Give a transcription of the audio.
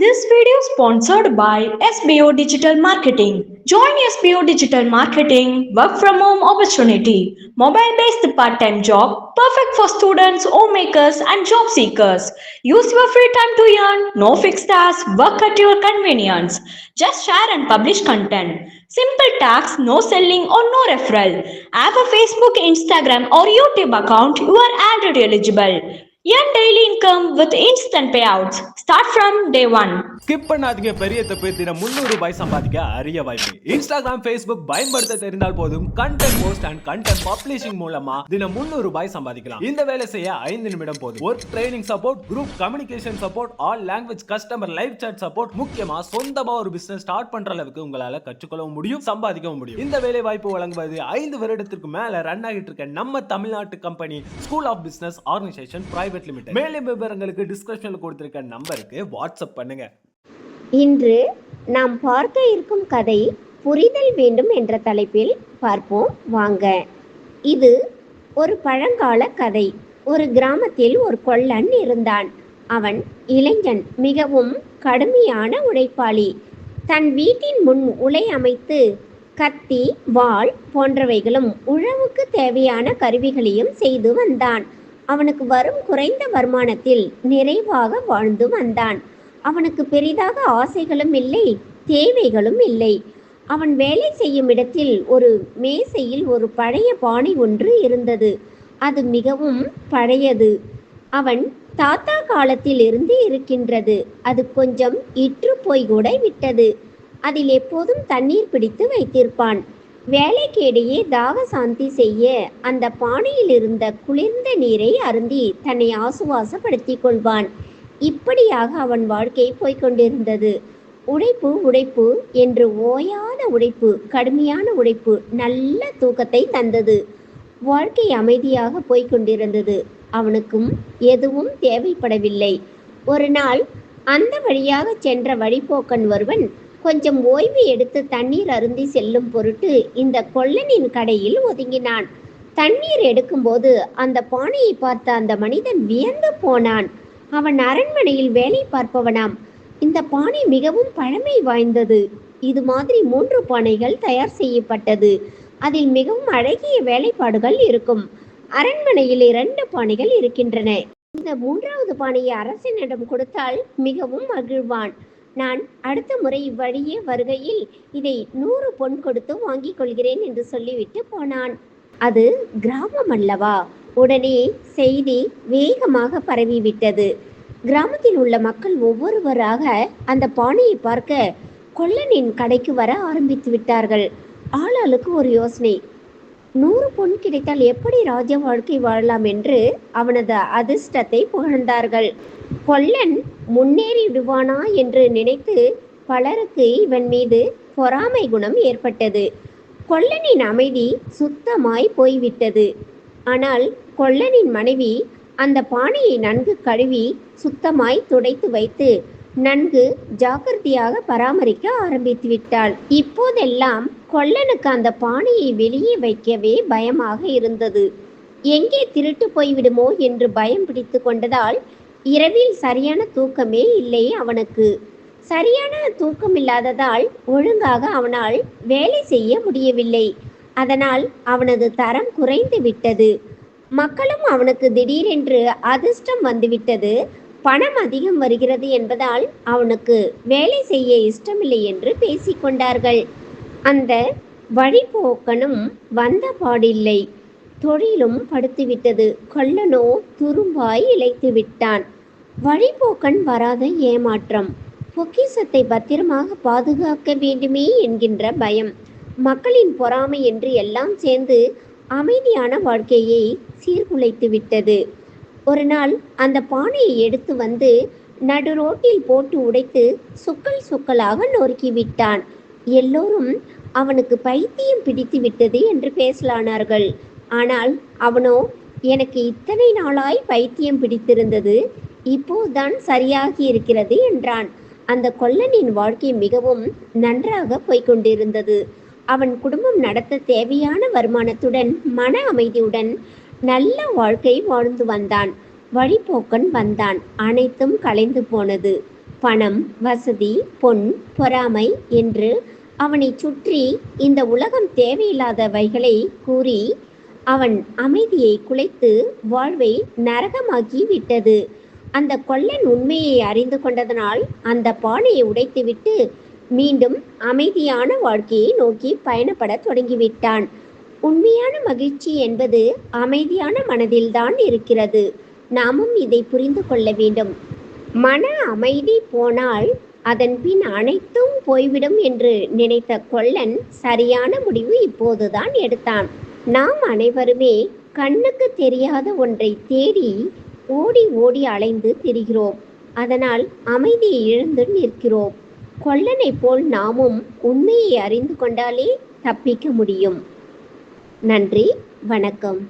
This video is sponsored by SBO Digital Marketing. Join SBO Digital Marketing work from home opportunity. Mobile based part time job perfect for students, homemakers, and job seekers. Use your free time to earn. No fixed hours. Work at your convenience. Just share and publish content. Simple tax, no selling or no referral. Have a Facebook, Instagram, or YouTube account. You are already eligible. Earn daily income with instant payouts. Start from day one. Skip பண்ணாதீங்க. பெரிய தப்பு. தினம் 300 ரூபாய் சம்பாதிக்க அரிய வாய்ப்பு. Instagram, Facebook பயன்படுத்த தெரிந்தால் போதும் content post and content publishing மூலமா தினம் 300 ரூபாய் சம்பாதிக்கலாம். இந்த வேலை செய்ய 5 நிமிடம் போதும். Work training support, group communication support, all language customer live chat support, முக்கியமா சொந்தமா ஒரு பிசினஸ் ஸ்டார்ட் பண்ற அளவுக்கு உங்களால கற்றுக்கொள்ளவும் முடியும், சம்பாதிக்கவும் முடியும். இந்த வேலை வாய்ப்பு வழங்குவது 5 வருடத்திற்கு மேல ரன் ஆகிட்டு இருக்க நம்ம தமிழ்நாட்டு company school of business organisation private limited. மேலும் விவரங்களுக்கு டிஸ்கிரிப்ஷன்ல கொடுத்திருக்க நம்பருக்கு வாட்ஸ்அப் பண்ணுங்க. இன்று நாம் பார்க்க இருக்கும் கதை புரிதல் வேண்டும் என்ற தலைப்பில் பார்ப்போம் வாங்க. இது ஒரு பழங்கால கதை. ஒரு கிராமத்தில் ஒரு கொல்லன் இருந்தான். அவன் இளைஞன், மிகவும் கடுமையான உழைப்பாளி. தன் வீட்டின் முன் உலை அமைத்து கத்தி, வாள் போன்றவைகளும் உழவுக்கு தேவையான கருவிகளையும் செய்து வந்தான். அவனுக்கு வரும் குறைந்த வருமானத்தில் நிறைவாக வாழ்ந்து வந்தான். அவனுக்கு பெரிதாக ஆசைகளும் இல்லை, தேவைகளும் இல்லை. அவன் வேலை செய்யும் இடத்தில் ஒரு மேசையில் ஒரு பழைய பானை ஒன்று இருந்தது. அது மிகவும் பழையது. அவன் தாத்தா காலத்தில் இருந்து இருக்கின்றது. அது கொஞ்சம் இற்று போய் கூட விட்டது. அதில் எப்போதும் தண்ணீர் பிடித்து வைத்திருப்பான். வேலைக்கு இடையே தாக சாந்தி செய்ய அந்த பானையில் இருந்த குளிர்ந்த நீரை அருந்தி தன்னை ஆசுவாசப்படுத்திக் கொள்வான். இப்படியாக அவன் வாழ்க்கை போய்கொண்டிருந்தது. உழைப்பு உழைப்பு என்று ஓயாத உழைப்பு, கடுமையான உழைப்பு நல்ல தூக்கத்தை தந்தது. வாழ்க்கை அமைதியாக போய்கொண்டிருந்தது. அவனுக்கும் எதுவும் தேவைப்படவில்லை. ஒரு நாள் அந்த வழியாக சென்ற வழிபோக்கன் ஒருவன் கொஞ்சம் ஓய்வு எடுத்து தண்ணீர் அருந்தி செல்லும் பொருட்டு இந்த கொல்லனின் கடையில் ஒதுங்கினான். தண்ணீர் எடுக்கும்போது அந்த பானையை பார்த்த அந்த மனிதன் வியந்து போனான். அவன் அரண்மனையில் வேலை பார்ப்பவனாம். இந்த பானை மிகவும் பழமை வாய்ந்தது. இது மாதிரி 3 பானைகள் தயார் செய்யப்பட்டது. அதில் மிகவும் அழகிய வேலைப்பாடுகள் இருக்கும். அரண்மனையில் 2 பானைகள் இருக்கின்றன. இந்த 3வது பானையை அரசனிடம் கொடுத்தால் மிகவும் மகிழ்வான். நான் அடுத்த முறை இவ்வழியே வருகையில் இதை 100 பொன் கொடுத்து வாங்கிக் கொள்கிறேன் என்று சொல்லிவிட்டு போனான். அது கிராமம் அல்லவா? உடனே செய்தி வேகமாக பரவிவிட்டது. கிராமத்தில் உள்ள மக்கள் ஒவ்வொருவராக அந்த பானையை பார்க்க கொல்லனின் கடைக்கு வர ஆரம்பித்து விட்டார்கள். ஆளாளுக்கு ஒரு யோசனை. 100 பொன் கிடைத்தால் எப்படி ராஜ வாழ்க்கை வாழலாம் என்று அவனது அதிர்ஷ்டத்தை புகழ்ந்தார்கள். கொல்லன் முன்னேறி விடுவானா என்று நினைத்து பலருக்கு இவன் மீது பொறாமை குணம் ஏற்பட்டது. கொல்லனின் அமைதி சுத்தமாய் போய்விட்டது. ஆனால் கொல்லனின் மனைவி அந்த பானையை நன்கு கழுவி சுத்தமாய் துடைத்து வைத்து நன்கு ஜாக்கிரதையாக பராமரிக்க ஆரம்பித்து விட்டாள். இப்போதெல்லாம் கொல்லனுக்கு அந்த பானையை வெளியே வைக்கவே பயமாக இருந்தது. எங்கே திருட்டு போய்விடுமோ என்று பயம் பிடித்து கொண்டதால் இரவில் சரியான தூக்கமே இல்லை அவனுக்கு. சரியான தூக்கம் இல்லாததால் ஒழுங்காக அவனால் வேலை செய்ய முடியவில்லை. அதனால் அவனது தரம் குறைந்து விட்டது. மக்களும் அவனுக்கு திடீரென்று அதிர்ஷ்டம் வந்துவிட்டது, பணம் அதிகம் வருகிறது என்பதால் அவனுக்கு வேலை செய்ய இஷ்டமில்லை என்று பேசிக்கொண்டார்கள். அந்த வழிபோக்கனும் வந்த பாடில்லை. தொழிலும் படுத்துவிட்டது. கொல்லனோ துரும்பாய் இழைத்து விட்டான். வழிபோக்கன் வராத ஏமாற்றம், பொக்கிஷத்தை பத்திரமாக பாதுகாக்க வேண்டுமே என்கின்ற பயம், மக்களின் பொறாமை என்று எல்லாம் சேர்ந்து அமைதியான வாழ்க்கையை சீர்குலைத்து விட்டது. ஒரு நாள் அந்த பானையை எடுத்து வந்து நடு ரோட்டில் போட்டு உடைத்து சுக்கல் சுக்கலாக நொறுக்கி விட்டான். எல்லோரும் அவனுக்கு பைத்தியம் பிடித்து விட்டது என்று பேசலானார்கள். ஆனால் அவனோ, எனக்கு இத்தனை நாளாய் பைத்தியம் பிடித்திருந்தது, இப்போதுதான் சரியாகி இருக்கிறது என்றான். அந்த கொல்லனின் வாழ்க்கை மிகவும் நன்றாக போய்கொண்டிருந்தது. அவன் குடும்பம் நடத்த தேவையான வருமானத்துடன் மன அமைதியுடன் நல்ல வாழ்க்கை வாழ்ந்து வந்தான். வழிபோக்கன் வந்தான். அனைத்தும் கலைந்து போனது. பணம், வசதி, பொன், பொறாமை என்று அவனை சுற்றி இந்த உலகம் தேவையில்லாதவைகளை கூறி அவன் அமைதியை குலைத்து வாழ்வை நரகமாக்கி விட்டது. அந்த கொல்லன் உண்மையை அறிந்து கொண்டதனால் அந்த பானையை உடைத்துவிட்டு மீண்டும் அமைதியான வாழ்க்கையை நோக்கி பயணப்பட தொடங்கிவிட்டான். உண்மையான மகிழ்ச்சி என்பது அமைதியான மனதில்தான் இருக்கிறது. நாமும் இதை புரிந்து கொள்ள வேண்டும். மன அமைதி போனால் அதன் பின் அனைத்தும் போய்விடும் என்று நினைத்த கொல்லன் சரியான முடிவு இப்போதுதான் எடுத்தான். நாம் அனைவருமே கண்ணுக்கு தெரியாத ஒன்றை தேடி ஓடி ஓடி அலைந்து திரிகிறோம். அதனால் அமைதியை இழந்து நிற்கிறோம். கொல்லனை போல் நாமும் உண்மையை அறிந்து கொண்டாலே தப்பிக்க முடியும். நன்றி, வணக்கம்.